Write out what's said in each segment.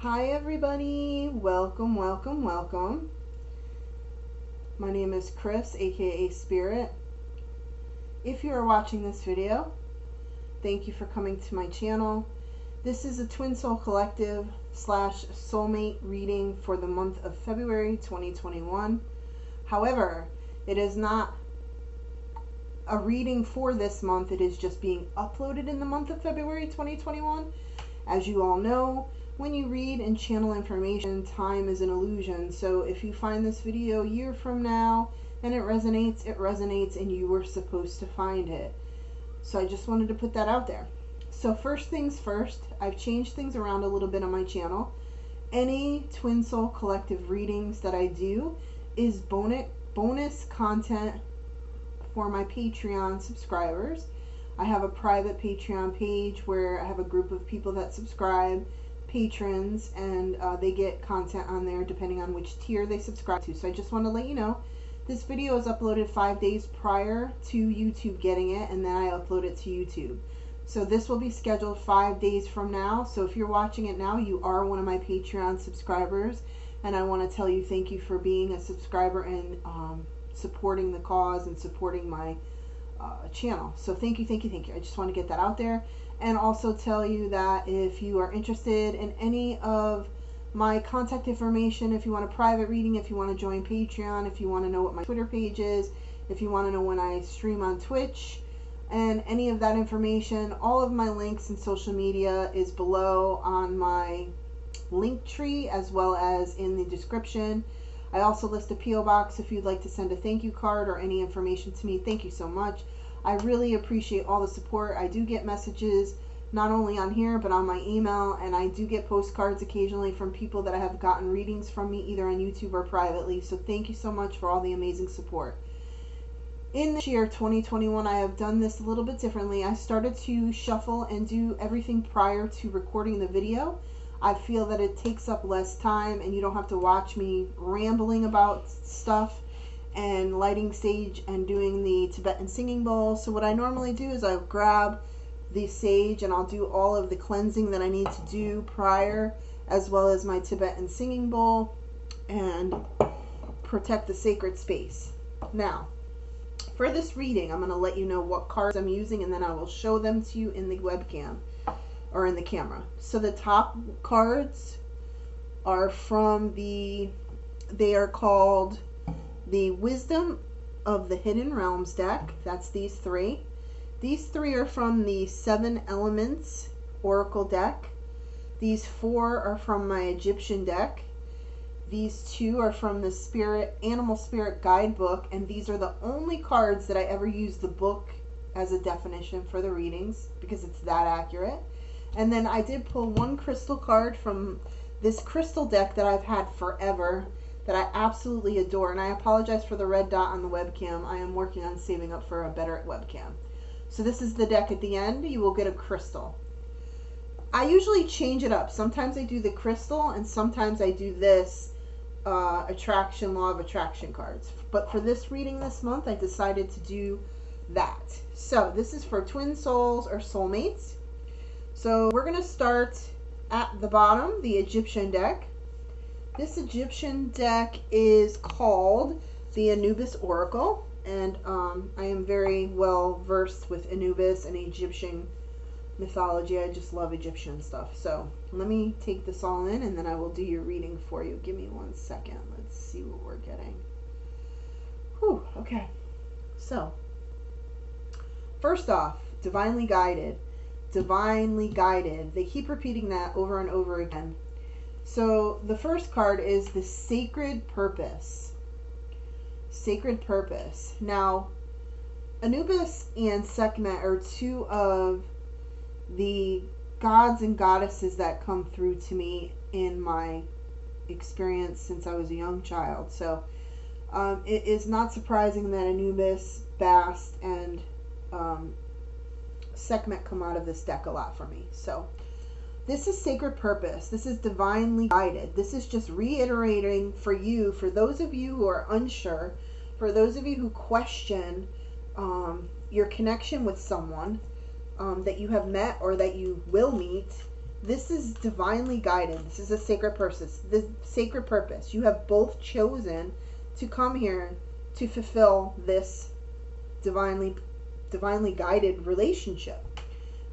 Hi everybody, welcome, welcome, welcome. My name is Chris, aka Spirit. If you are watching this video, thank you for coming to my channel. This is a Twin Soul Collective / soulmate reading for the month of February 2021. However, it is not a reading for this month, it is just being uploaded in the month of February 2021. As you all know, when you read and channel information, time is an illusion. So if you find this video a year from now and it resonates, and you were supposed to find it. So I just wanted to put that out there. So first things first, I've changed things around a little bit on my channel. Any Twin Soul Collective readings that I do is bonus content for my Patreon subscribers. I have a private Patreon page where I have a group of people that subscribe, patrons, and they get content on there depending on which tier they subscribe to. So I just want to let you know, this video is uploaded 5 days prior to YouTube getting it, and then I upload it to YouTube. So this will be scheduled 5 days from now. So if you're watching it now, you are one of my Patreon subscribers, and I want to tell you thank you for being a subscriber and supporting the cause and supporting my channel. So thank you, thank you, thank you. I just want to get that out there. And also tell you that if you are interested in any of my contact information, if you want a private reading, if you want to join Patreon, if you want to know what my Twitter page is, if you want to know when I stream on Twitch, and any of that information, all of my links and social media is below on my link tree, as well as in the description. I also list a P.O. box if you'd like to send a thank you card or any information to me. Thank you so much. I really appreciate all the support. I do get messages not only on here but on my email, and I do get postcards occasionally from people that I have gotten readings from me either on YouTube or privately. So thank you so much for all the amazing support. In this year 2021, I have done this a little bit differently. I started to shuffle and do everything prior to recording the video. I feel that it takes up less time and you don't have to watch me rambling about stuff and lighting sage and doing the Tibetan singing bowl. So what I normally do is I'll grab the sage and I'll do all of the cleansing that I need to do prior, as well as my Tibetan singing bowl, and protect the sacred space. Now, for this reading, I'm going to let you know what cards I'm using, and then I will show them to you in the webcam or in the camera. So the top cards are from they are called the Wisdom of the Hidden Realms deck. That's these three. These three are from the 7 Elements Oracle deck. These 4 are from my Egyptian deck. These 2 are from the Animal Spirit Guidebook, and these are the only cards that I ever use the book as a definition for the readings because it's that accurate. And then I did pull one crystal card from this crystal deck that I've had forever, that I absolutely adore. And I apologize for the red dot on the webcam. I am working on saving up for a better webcam. So this is the deck. At the end, you will get a crystal. I usually change it up. Sometimes I do the crystal, and sometimes I do this law of attraction cards. But for this reading this month, I decided to do that. So this is for twin souls or soulmates. So we're going to start at the bottom, the Egyptian deck. This Egyptian deck is called the Anubis Oracle, and I am very well versed with Anubis and Egyptian mythology. I just love Egyptian stuff. So let me take this all in, and then I will do your reading for you. Give me 1 second. Let's see what we're getting. Whew, okay. So, first off, divinely guided. Divinely guided. They keep repeating that over and over again. So the first card is the Sacred Purpose. Sacred Purpose. Now, Anubis and Sekhmet are 2 of the gods and goddesses that come through to me in my experience since I was a young child. So it is not surprising that Anubis, Bast, and Sekhmet come out of this deck a lot for me. So this is Sacred Purpose. This is divinely guided. This is just reiterating for you, for those of you who are unsure, for those of you who question your connection with someone that you have met or that you will meet, This is divinely guided. This is a sacred purpose. The sacred purpose. You have both chosen to come here to fulfill this divinely guided relationship.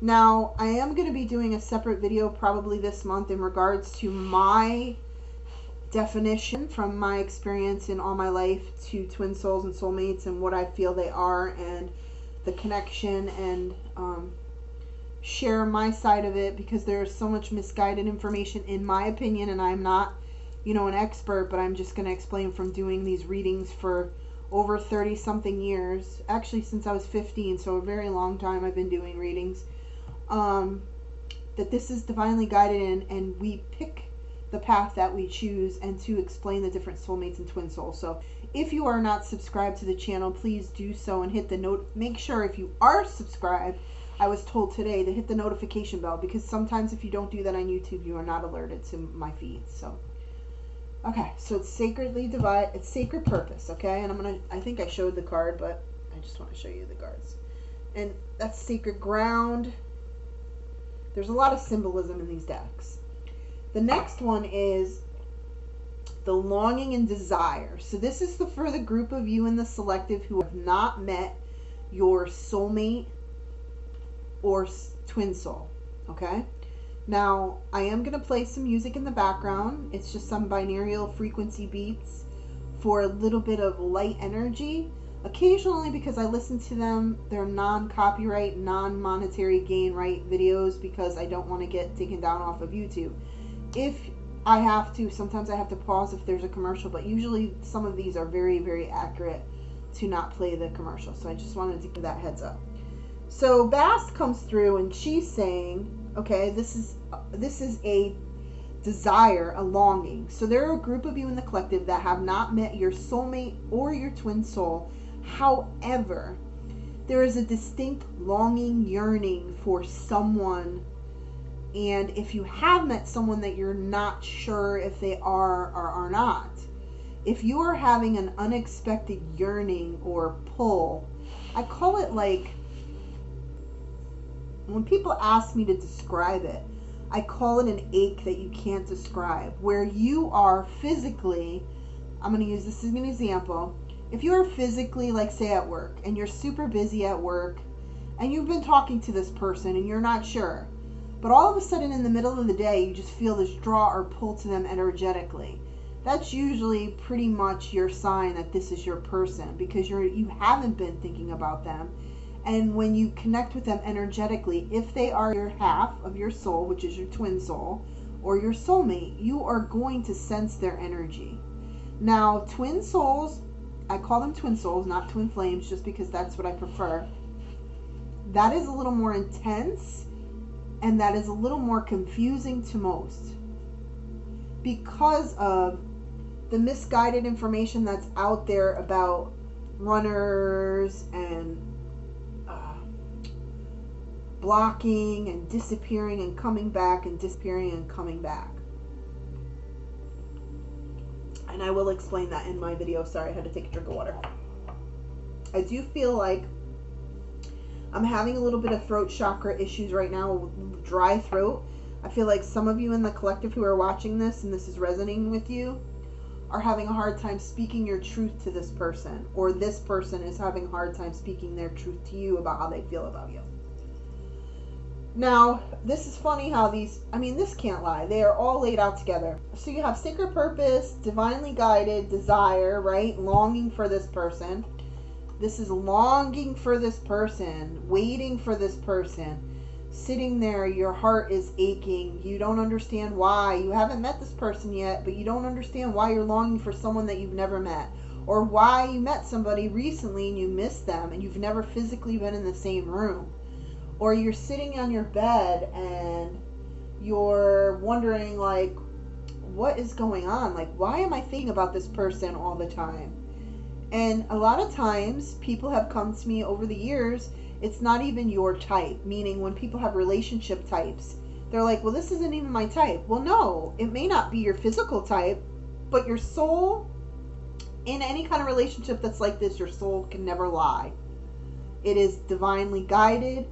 Now, I am going to be doing a separate video probably this month in regards to my definition from my experience in all my life to twin souls and soulmates and what I feel they are and the connection, and share my side of it, because there's so much misguided information in my opinion, and I'm not, an expert, but I'm just going to explain from doing these readings for over 30 something years, actually since I was 15, so a very long time I've been doing readings, that this is divinely guided, and we pick the path that we choose, and to explain the different soulmates and twin souls. So if you are not subscribed to the channel, please do so and hit the note. Make sure if you are subscribed, I was told today to hit the notification bell, because sometimes if you don't do that on YouTube, you are not alerted to my feeds. So, okay, so it's sacredly divided, it's sacred purpose, okay? And I think I showed the card, but I just want to show you the cards. And that's sacred ground. There's a lot of symbolism in these decks. The next one is the longing and desire. So this is for the group of you in the selective who have not met your soulmate or twin soul, okay? Now, I am going to play some music in the background. It's just some binaural frequency beats for a little bit of light energy. Occasionally, because I listen to them, they're non-copyright, non-monetary gain right videos, because I don't want to get taken down off of YouTube. If I have to, sometimes I have to pause if there's a commercial, but usually some of these are very, very accurate to not play the commercial. So I just wanted to give that heads up. So Bast comes through and she's saying, okay, this is a desire, a longing. So there are a group of you in the collective that have not met your soulmate or your twin soul. However, there is a distinct longing, yearning for someone. And if you have met someone that you're not sure if they are or are not, if you are having an unexpected yearning or pull, I call it like, when people ask me to describe it, I call it an ache that you can't describe, where you are physically, I'm going to use this as an example. If you are physically, like say at work, and you're super busy at work, and you've been talking to this person and you're not sure, but all of a sudden in the middle of the day, you just feel this draw or pull to them energetically. That's usually pretty much your sign that this is your person, because you haven't been thinking about them. And when you connect with them energetically, if they are your half of your soul, which is your twin soul, or your soulmate, you are going to sense their energy. Now, twin souls, I call them twin souls, not twin flames, just because that's what I prefer. That is a little more intense, and that is a little more confusing to most, because of the misguided information that's out there about runners and blocking and disappearing and coming back and disappearing and coming back. And I will explain that in my video. Sorry, I had to take a drink of water. I do feel like I'm having a little bit of throat chakra issues right now, dry throat. I feel like some of you in the collective who are watching this, and this is resonating with you, are having a hard time speaking your truth to this person, or this person is having a hard time speaking their truth to you about how they feel about you. Now, this is funny how these, this can't lie. They are all laid out together. So you have sacred purpose, divinely guided, desire, right? Longing for this person. This is longing for this person, waiting for this person. Sitting there, your heart is aching. You don't understand why. You haven't met this person yet, but you don't understand why you're longing for someone that you've never met. Or why you met somebody recently and you missed them and you've never physically been in the same room. Or you're sitting on your bed and you're wondering, like, what is going on? Like, why am I thinking about this person all the time? And a lot of times, people have come to me over the years, it's not even your type. Meaning, when people have relationship types, they're like, well, this isn't even my type. Well, no, it may not be your physical type, but your soul, in any kind of relationship that's like this, your soul can never lie. It is divinely guided.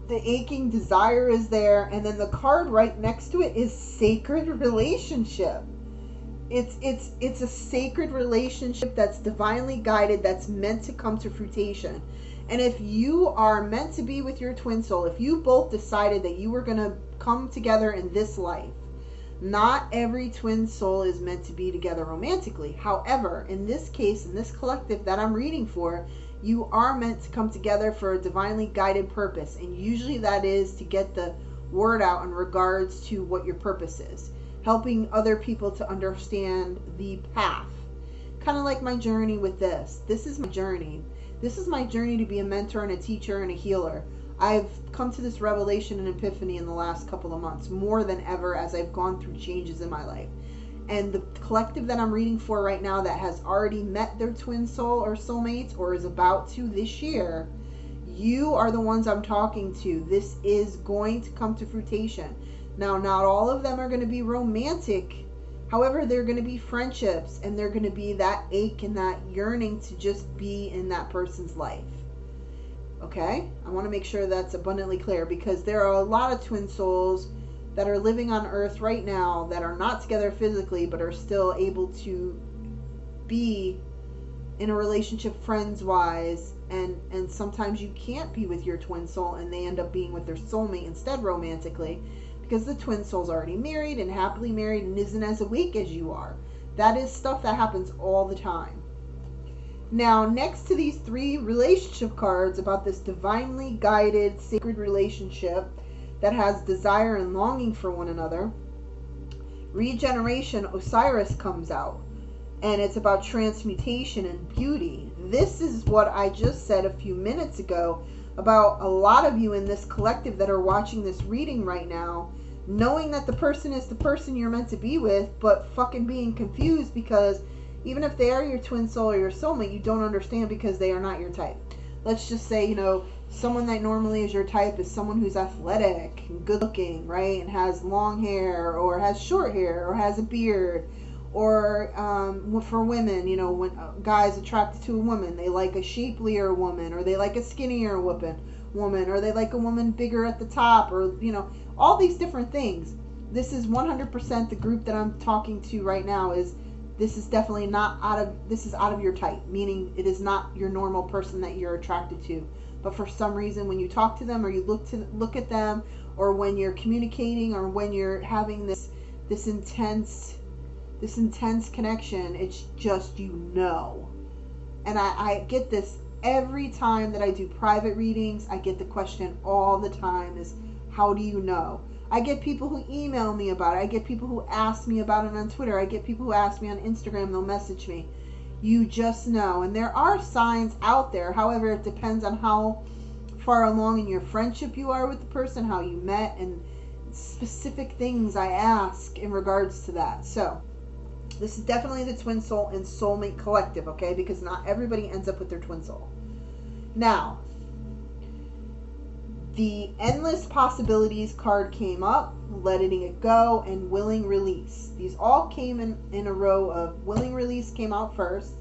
the aching desire is there, and then the card right next to it is sacred relationship. It's a sacred relationship that's divinely guided, that's meant to come to fruition. And if you are meant to be with your twin soul, if you both decided that you were going to come together in this life, not every twin soul is meant to be together romantically. However, in this case, in this collective that I'm reading for, you are meant to come together for a divinely guided purpose. And usually that is to get the word out in regards to what your purpose is. Helping other people to understand the path. Kind of like my journey with this. This is my journey. This is my journey to be a mentor and a teacher and a healer. I've come to this revelation and epiphany in the last couple of months, more than ever, as I've gone through changes in my life. And the collective that I'm reading for right now that has already met their twin soul or soulmates or is about to this year, you are the ones I'm talking to. This is going to come to fruition. Now, not all of them are going to be romantic. However, they're going to be friendships, and they're going to be that ache and that yearning to just be in that person's life. Okay? I want to make sure that's abundantly clear, because there are a lot of twin souls that are living on earth right now that are not together physically, but are still able to be in a relationship friends-wise, and sometimes you can't be with your twin soul, and they end up being with their soulmate instead romantically, because the twin soul's already married and happily married and isn't as awake as you are. That is stuff that happens all the time. Now, next to these 3 relationship cards about this divinely guided sacred relationship that has desire and longing for one another, regeneration Osiris comes out, and it's about transmutation and beauty. This is what I just said a few minutes ago about a lot of you in this collective that are watching this reading right now, knowing that the person is the person you're meant to be with, but fucking being confused because even if they are your twin soul or your soulmate, you don't understand because they are not your type. Let's just say, someone that normally is your type is someone who's athletic and good looking, right? And has long hair or has short hair or has a beard. Or for women, when guys attracted to a woman, they like a shapelier woman, or they like a skinnier woman, or they like a woman bigger at the top, or, all these different things. This is 100% the group that I'm talking to right now this is definitely not this is out of your type, meaning it is not your normal person that you're attracted to. But for some reason, when you talk to them or you look at them, or when you're communicating, or when you're having this intense connection, it's just, and I get this every time that I do private readings. I get the question all the time is, how do you know? I get people who email me about it. I get people who ask me about it on Twitter. I get people who ask me on Instagram. They'll message me. You just know. And there are signs out there. However, it depends on how far along in your friendship you are with the person, how you met, and specific things I ask in regards to that. So this is definitely the twin soul and soulmate collective, okay? Because not everybody ends up with their twin soul. Now, the endless possibilities card came up, letting it go, and willing release. These all came in a row of willing release came out first,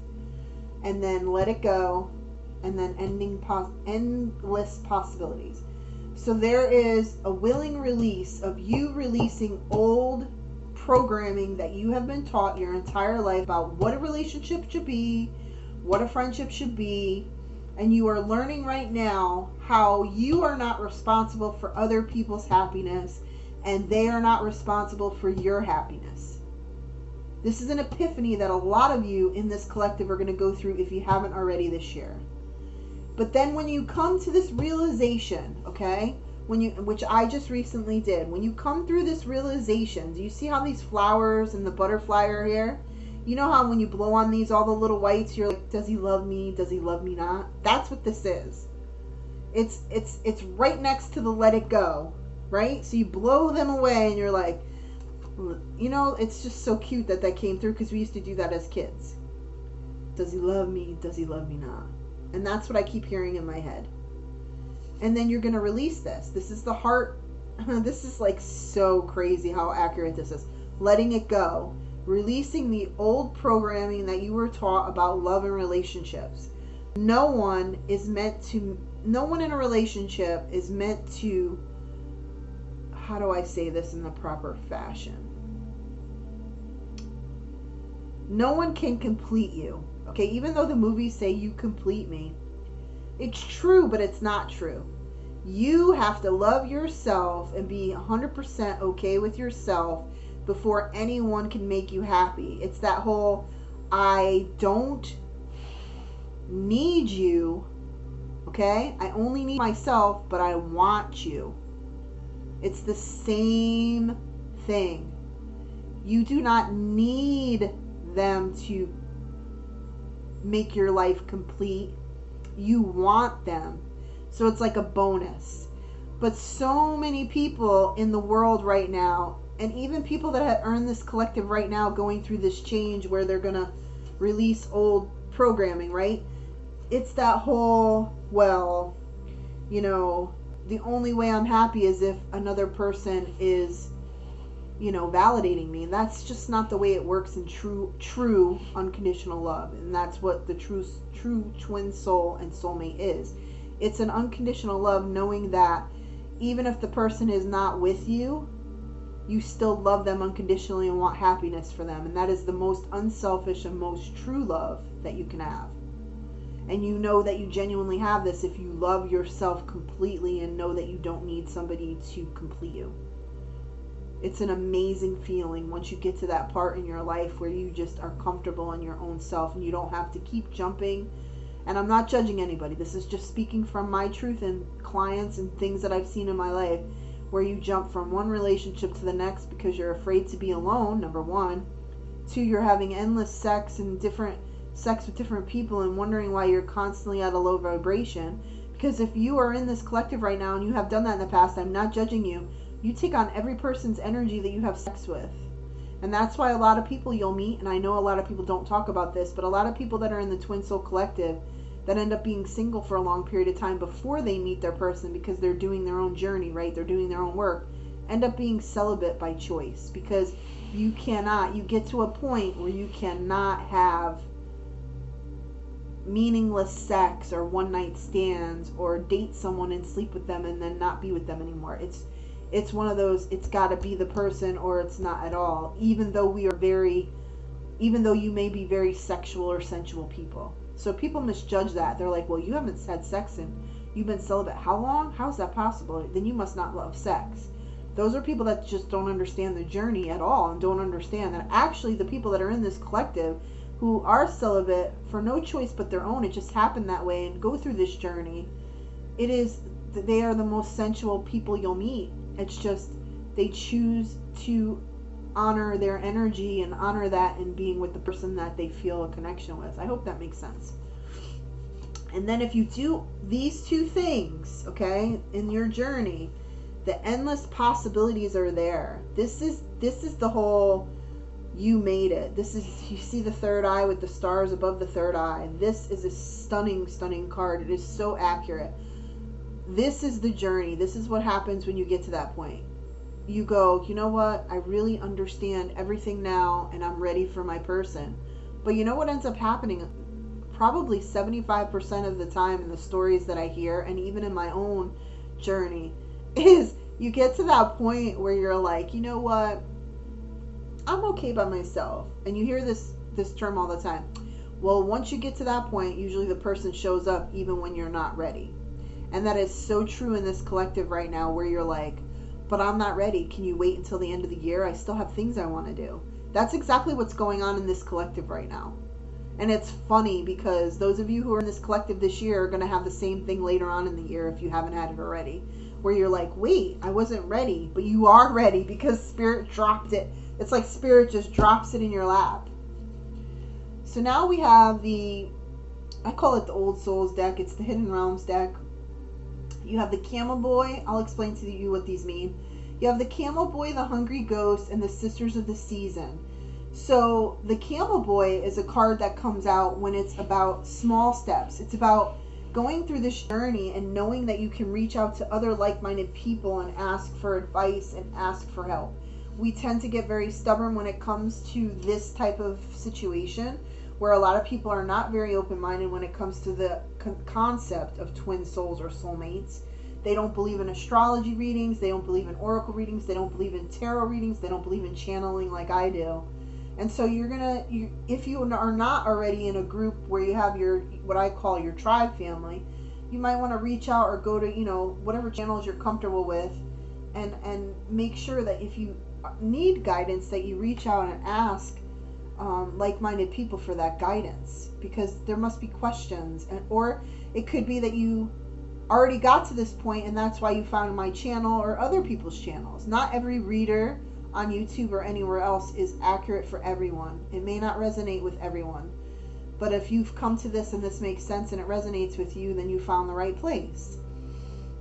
and then let it go, and then endless possibilities. So there is a willing release of you releasing old programming that you have been taught your entire life about what a relationship should be, what a friendship should be, and you are learning right now how you are not responsible for other people's happiness and they are not responsible for your happiness. This is an epiphany that a lot of you in this collective are going to go through if you haven't already this year. But then when you come to this realization, okay, which I just recently did, when you come through this realization, do you see how these flowers and the butterfly are here? You know how when you blow on these, all the little whites, you're like, does he love me? Does he love me not? That's what this is. It's right next to the let it go, right? So you blow them away and you're like, it's just so cute that came through, because we used to do that as kids. Does he love me? Does he love me not? And that's what I keep hearing in my head. And then you're going to release this. This is the heart. This is like so crazy how accurate this is. Letting it go. Releasing the old programming that you were taught about love and relationships. No one is meant to no one in a relationship is meant to, how do I say this in the proper fashion? No one can complete you. Okay, even though the movies say you complete me, it's true, but it's not true. You have to love yourself and be 100% okay with yourself before anyone can make you happy. It's that whole, I don't need you, okay? I only need myself, but I want you. It's the same thing. You do not need them to make your life complete. You want them. So it's like a bonus. But so many people in the world right now, and even people that have earned this collective right now, going through this change where they're going to release old programming, right? It's that whole, well, you know, the only way I'm happy is if another person is, you know, validating me. And that's just not the way it works in true unconditional love. And that's what the true twin soul and soulmate is. It's an unconditional love, knowing that even if the person is not with you, you still love them unconditionally and want happiness for them. And that is the most unselfish and most true love that you can have. And you know that you genuinely have this if you love yourself completely and know that you don't need somebody to complete you. It's an amazing feeling once you get to that part in your life where you just are comfortable in your own self and you don't have to keep jumping. And I'm not judging anybody. This is just speaking from my truth and clients and things that I've seen in my life, where you jump from one relationship to the next because you're afraid to be alone, number one. Two, you're having endless sex with different people and wondering why you're constantly at a low vibration. Because if you are in this collective right now and you have done that in the past, I'm not judging you. You take on every person's energy that you have sex with. And that's why a lot of people you'll meet, and I know a lot of people don't talk about this, but a lot of people that are in the Twin Soul Collective that end up being single for a long period of time before they meet their person, because they're doing their own journey, right? They're doing their own work, end up being celibate by choice, because you get to a point where you cannot have meaningless sex or one night stands or date someone and sleep with them and then not be with them anymore. It's one of those, it's got to be the person or it's not at all, even though you may be very sexual or sensual people. So people misjudge that. They're like, well, you haven't had sex and you've been celibate how long? How's that possible? Then you must not love sex. Those are people that just don't understand the journey at all and don't understand that actually the people that are in this collective who are celibate for no choice but their own, it just happened that way, and go through this journey, they are the most sensual people you'll meet. It's just they choose to honor their energy and honor that in being with the person that they feel a connection with. I hope that makes sense. And then if you do these two things, okay, in your journey, the endless possibilities are there. This is the whole, you made it. You see the third eye with the stars above the third eye. This is a stunning, stunning card. It is so accurate. This is the journey. This is what happens when you get to that point. You go, you know what? I really understand everything now and I'm ready for my person. But you know what ends up happening? Probably 75% of the time in the stories that I hear, and even in my own journey, is you get to that point where you're like, you know what? I'm okay by myself. And you hear this term all the time. Well, once you get to that point, usually the person shows up even when you're not ready. And that is so true in this collective right now, where you're like, but I'm not ready. Can you wait until the end of the year? I still have things I want to do. That's exactly what's going on in this collective right now. And it's funny because those of you who are in this collective this year are going to have the same thing later on in the year if you haven't had it already. Where you're like, wait, I wasn't ready. But you are ready because Spirit dropped it. It's like Spirit just drops it in your lap. So now we have I call it the Old Souls deck. It's the Hidden Realms deck. You have the Camel Boy. I'll explain to you what these mean. You have the Camel Boy, the Hungry Ghost, and the Sisters of the Season. So the Camel Boy is a card that comes out when it's about small steps. It's about going through this journey and knowing that you can reach out to other like-minded people and ask for advice and ask for help. We tend to get very stubborn when it comes to this type of situation, where a lot of people are not very open-minded when it comes to the concept of twin souls or soulmates. They don't believe in astrology readings. They don't believe in oracle readings. They don't believe in tarot readings. They don't believe in channeling like I do. And so if you are not already in a group where you have your, what I call your tribe family, you might want to reach out or go to, whatever channels you're comfortable with, and make sure that if you need guidance, that you reach out and ask like-minded people for that guidance, because there must be questions, or it could be that you already got to this point and that's why you found my channel or other people's channels. Not every reader on YouTube or anywhere else is accurate for everyone. It may not resonate with everyone, but if you've come to this and this makes sense and it resonates with you, then you found the right place.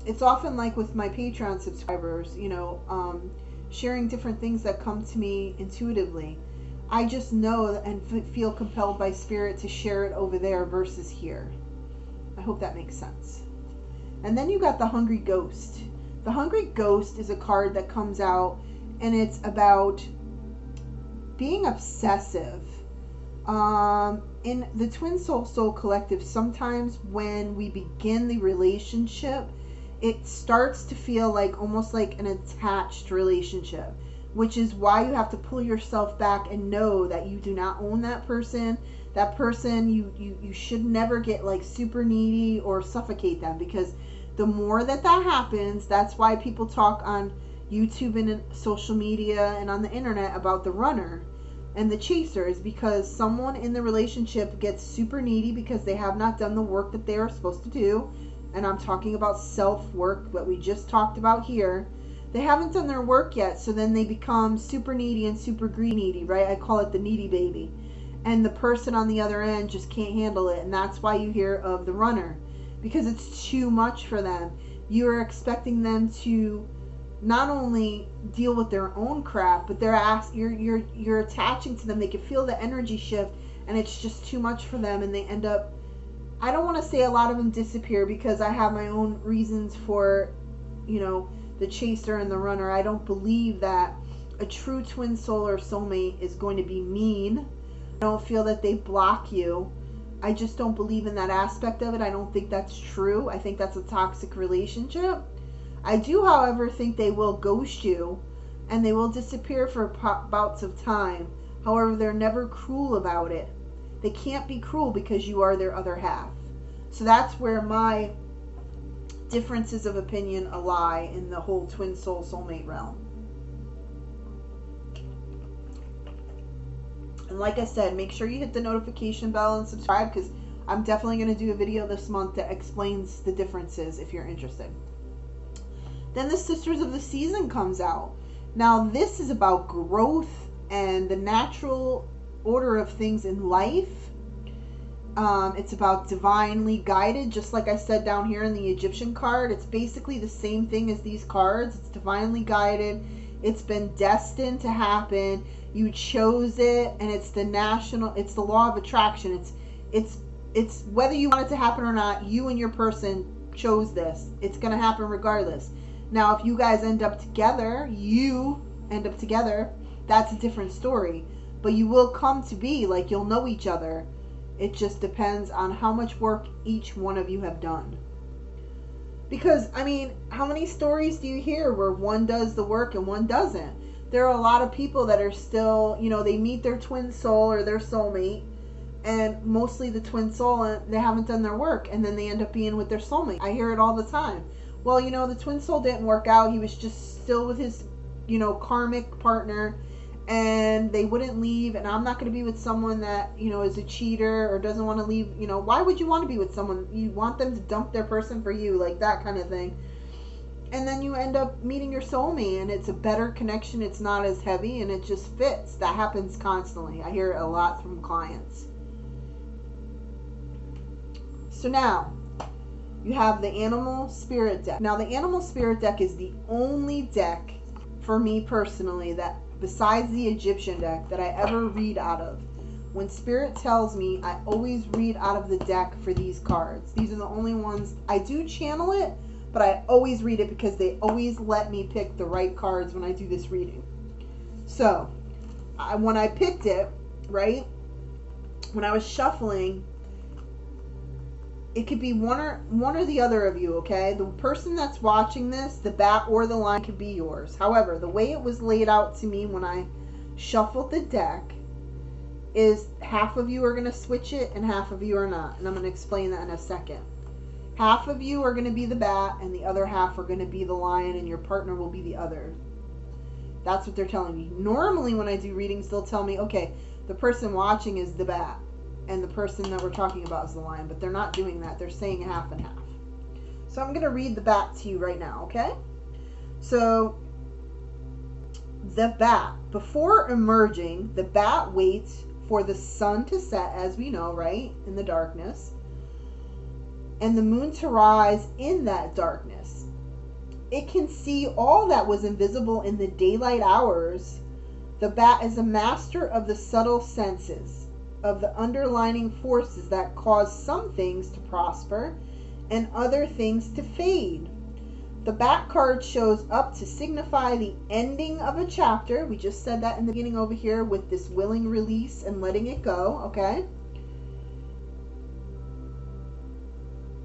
It's often like with my Patreon subscribers, sharing different things that come to me intuitively. I just know and feel compelled by spirit to share it over there versus here. I hope that makes sense. And then you got the Hungry Ghost. The Hungry Ghost is a card that comes out, and it's about being obsessive. In the Twin Soul Collective, sometimes when we begin the relationship, it starts to feel like almost like an attached relationship, which is why you have to pull yourself back and know that you do not own that person. That person, you should never get like super needy or suffocate them, because the more that happens, that's why people talk on YouTube and social media and on the internet about the runner and the chaser, is because someone in the relationship gets super needy because they have not done the work that they are supposed to do. And I'm talking about self-work, what we just talked about here. They haven't done their work yet, so then they become super needy and super greedy, right? I call it the needy baby. And the person on the other end just can't handle it, and that's why you hear of the runner, because it's too much for them. You are expecting them to not only deal with their own crap, but you're attaching to them. They can feel the energy shift, and it's just too much for them, and they end up, I don't want to say a lot of them disappear, because I have my own reasons for, the chaser and the runner. I don't believe that a true twin soul or soulmate is going to be mean. I don't feel that they block you. I just don't believe in that aspect of it. I don't think that's true. I think that's a toxic relationship. I do, however, think they will ghost you and they will disappear for bouts of time. However, they're never cruel about it. They can't be cruel because you are their other half. So that's where my differences of opinion lie in the whole twin soul soulmate realm. And like I said, make sure you hit the notification bell and subscribe, because I'm definitely going to do a video this month that explains the differences if you're interested. Then the Sisters of the Season comes out. Now this is about growth and the natural order of things in life. It's about divinely guided, just like I said down here in the Egyptian card. It's basically the same thing as these cards. It's divinely guided. It's been destined to happen. You chose it, and it's the law of attraction. It's whether you want it to happen or not, you and your person chose this. It's going to happen regardless. Now, if you guys end up together, that's a different story. But you will come to be, like, you'll know each other. It just depends on how much work each one of you have done. Because, I mean, how many stories do you hear where one does the work and one doesn't? There are a lot of people that are still, they meet their twin soul or their soulmate, and mostly the twin soul, and they haven't done their work, and then they end up being with their soulmate. I hear it all the time. Well, the twin soul didn't work out. He was just still with his, karmic partner, and they wouldn't leave, and I'm not going to be with someone that, is a cheater or doesn't want to leave. Why would you want to be with someone? You want them to dump their person for you, like that kind of thing. And then you end up meeting your soulmate, and it's a better connection. It's not as heavy, and it just fits. That happens constantly. I hear it a lot from clients. So now, you have the Animal Spirit deck. Now, the Animal Spirit deck is the only deck, for me personally, that besides the Egyptian deck, that I ever read out of. When Spirit tells me, I always read out of the deck for these cards. These are the only ones. I do channel it, but I always read it because they always let me pick the right cards when I do this reading. So, when I picked it, right, when I was shuffling, it could be one or the other of you, okay? The person that's watching this, the bat or the lion, could be yours. However, the way it was laid out to me when I shuffled the deck is half of you are going to switch it and half of you are not. And I'm going to explain that in a second. Half of you are going to be the bat and the other half are going to be the lion, and your partner will be the other. That's what they're telling me. Normally when I do readings, they'll tell me, okay, the person watching is the bat and the person that we're talking about is the lion, but they're not doing that. They're saying half and half. So I'm going to read the bat to you right now, okay? So the bat, before emerging, the bat waits for the sun to set, as we know, right, in the darkness, and the moon to rise in that darkness. It can see all that was invisible in the daylight hours. The bat is a master of the subtle senses, of the underlying forces that cause some things to prosper and other things to fade. The bat card shows up to signify the ending of a chapter. We just said that in the beginning over here with this willing release and letting it go, okay?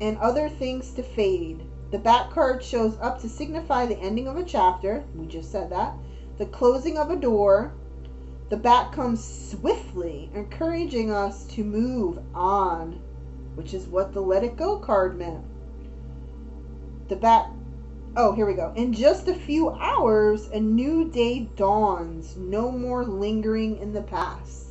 And other things to fade. The bat card shows up to signify the ending of a chapter. We just said that. The closing of a door. The bat comes swiftly, encouraging us to move on, which is what the Let It Go card meant. The bat, oh, here we go. In just a few hours, a new day dawns. No more lingering in the past.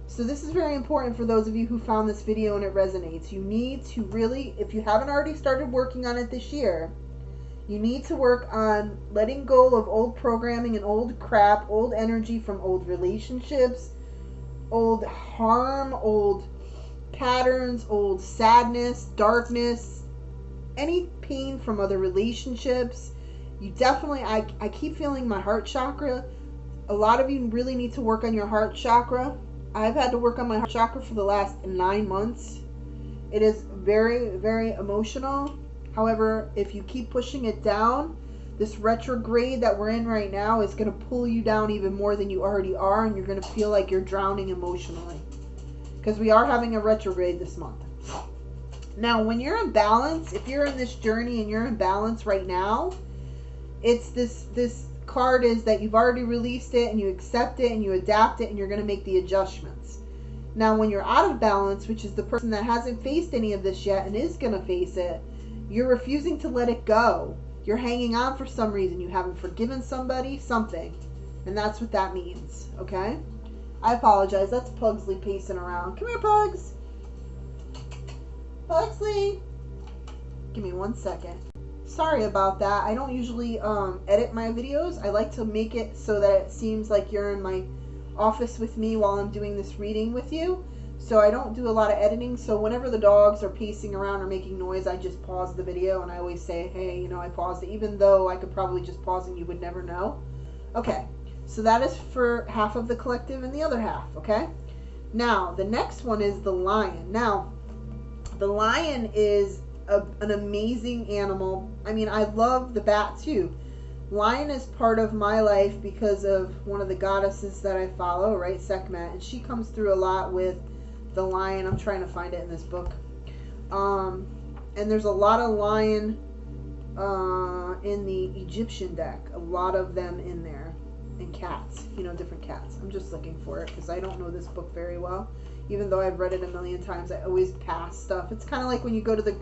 So this is very important for those of you who found this video and it resonates. You need to really, if you haven't already started working on it this year, you need to work on letting go of old programming and old crap, old energy from old relationships, old harm, old patterns, old sadness, darkness, any pain from other relationships. You definitely, I keep feeling my heart chakra. A lot of you really need to work on your heart chakra. I've had to work on my heart chakra for the last 9 months. It is very, very emotional. However, if you keep pushing it down, this retrograde that we're in right now is going to pull you down even more than you already are, and you're going to feel like you're drowning emotionally. Because we are having a retrograde this month. Now, when you're in balance, if you're in this journey and you're in balance right now, it's this card is that you've already released it and you accept it and you adapt it and you're going to make the adjustments. Now, when you're out of balance, which is the person that hasn't faced any of this yet and is going to face it, you're refusing to let it go. You're hanging on for some reason. You haven't forgiven somebody, something. And that's what that means, okay? I apologize. That's Pugsley pacing around. Come here, Pugs. Pugsley. Give me 1 second. Sorry about that. I don't usually edit my videos. I like to make it so that it seems like you're in my office with me while I'm doing this reading with you. So I don't do a lot of editing. So whenever the dogs are pacing around or making noise, I just pause the video and I always say, hey, you know, I paused it, even though I could probably just pause and you would never know. Okay, so that is for half of the collective and the other half, okay? Now, the next one is the lion. Now, the lion is an amazing animal. I mean, I love the bat too. Lion is part of my life because of one of the goddesses that I follow, right, Sekhmet, and she comes through a lot with the lion. I'm trying to find it in this book. And there's a lot of lion in the Egyptian deck. A lot of them in there. And cats, you know, different cats. I'm just looking for it because I don't know this book very well. Even though I've read it a million times, I always pass stuff. It's kind of like when you go to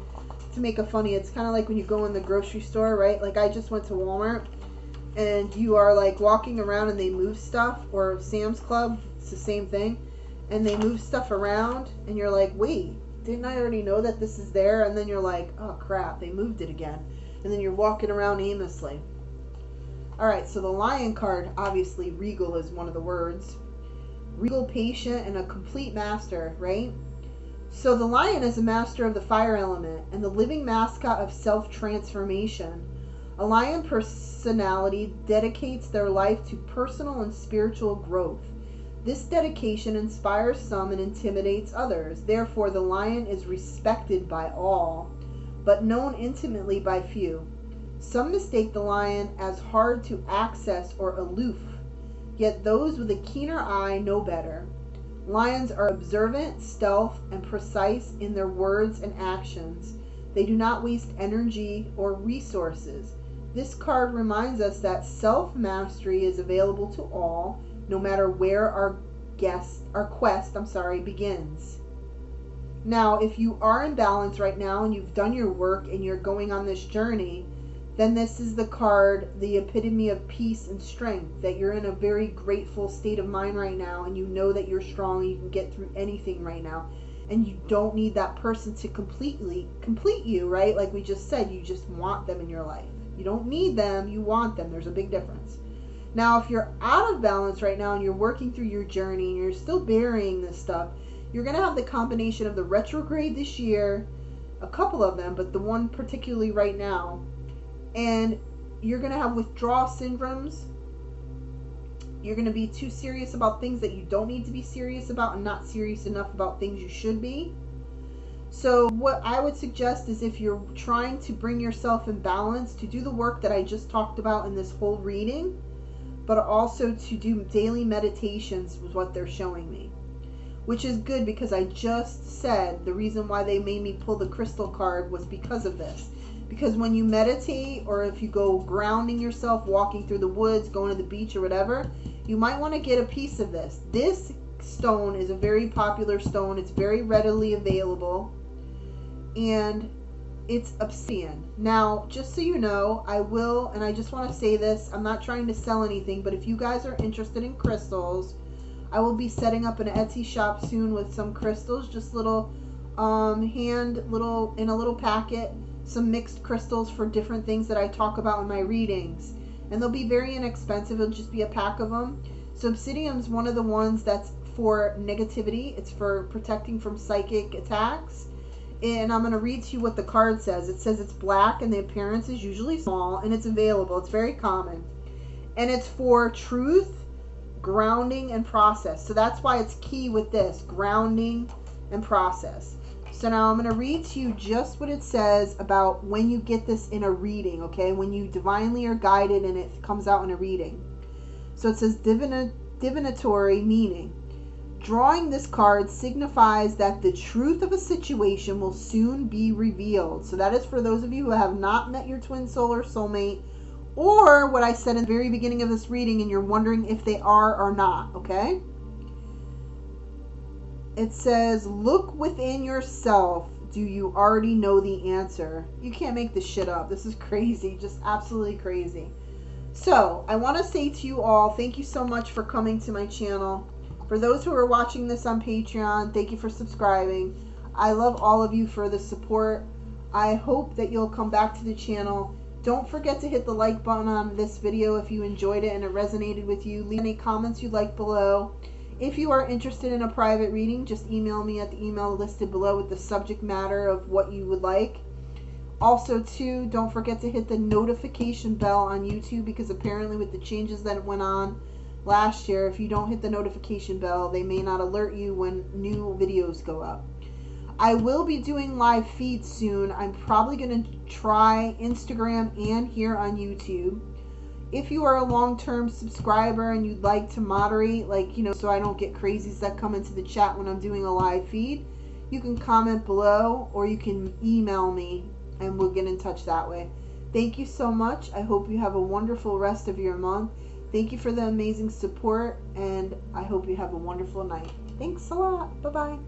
make a funny, it's kind of like when you go in the grocery store, right? Like I just went to Walmart and you are like walking around and they move stuff, or Sam's Club, it's the same thing. And they move stuff around and you're like, wait, didn't I already know that this is there? And then you're like, oh crap, they moved it again. And then you're walking around aimlessly. Alright, so the lion card, obviously regal is one of the words. Regal, patient, and a complete master, right? So the lion is a master of the fire element and the living mascot of self-transformation. A lion personality dedicates their life to personal and spiritual growth. This dedication inspires some and intimidates others. Therefore, the lion is respected by all, but known intimately by few. Some mistake the lion as hard to access or aloof, yet those with a keener eye know better. Lions are observant, stealth, and precise in their words and actions. They do not waste energy or resources. This card reminds us that self-mastery is available to all, no matter where our quest begins. Now, if you are in balance right now and you've done your work and you're going on this journey, then this is the card, the epitome of peace and strength, that you're in a very grateful state of mind right now, and you know that you're strong and you can get through anything right now. And you don't need that person to complete you, right? Like we just said, you just want them in your life. You don't need them, you want them. There's a big difference. Now, if you're out of balance right now and you're working through your journey and you're still burying this stuff, you're going to have the combination of the retrograde this year, a couple of them, but the one particularly right now. And you're going to have withdrawal syndromes. You're going to be too serious about things that you don't need to be serious about and not serious enough about things you should be. So what I would suggest is, if you're trying to bring yourself in balance, to do the work that I just talked about in this whole reading, but also to do daily meditations was what they're showing me. Which is good, because I just said the reason why they made me pull the crystal card was because of this. Because when you meditate, or if you go grounding yourself, walking through the woods, going to the beach or whatever, you might want to get a piece of this. This stone is a very popular stone. It's very readily available. And it's obsidian. Now, just so you know, I just want to say this, I'm not trying to sell anything, but if you guys are interested in crystals, I will be setting up an Etsy shop soon with some crystals, just little in a little packet, some mixed crystals for different things that I talk about in my readings. And they'll be very inexpensive. It'll just be a pack of them. So obsidian's one of the ones that's for negativity. It's for protecting from psychic attacks. And I'm going to read to you what the card says. It says it's black and the appearance is usually small, and it's available. It's very common. And it's for truth, grounding, and process. So that's why it's key with this, grounding and process. So now I'm going to read to you just what it says about when you get this in a reading, okay? When you divinely are guided and it comes out in a reading. So it says divinatory meaning. Drawing this card signifies that the truth of a situation will soon be revealed. So that is for those of you who have not met your twin soul or soulmate, or what I said in the very beginning of this reading and you're wondering if they are or not, okay? It says, look within yourself. Do you already know the answer? You can't make this shit up. This is crazy, just absolutely crazy. So I want to say to you all, thank you so much for coming to my channel. For those who are watching this on Patreon, thank you for subscribing. I love all of you for the support. I hope that you'll come back to the channel. Don't forget to hit the like button on this video if you enjoyed it and it resonated with you. Leave any comments you'd like below. If you are interested in a private reading, just email me at the email listed below with the subject matter of what you would like. Also, too, don't forget to hit the notification bell on YouTube, because apparently with the changes that went on last year, if you don't hit the notification bell, they may not alert you when new videos go up. I will be doing live feeds soon. I'm probably going to try Instagram and here on YouTube. If you are a long-term subscriber and you'd like to moderate, so I don't get crazies that come into the chat when I'm doing a live feed, you can comment below or you can email me and we'll get in touch that way. Thank you so much. I hope you have a wonderful rest of your month. Thank you for the amazing support, and I hope you have a wonderful night. Thanks a lot. Bye-bye.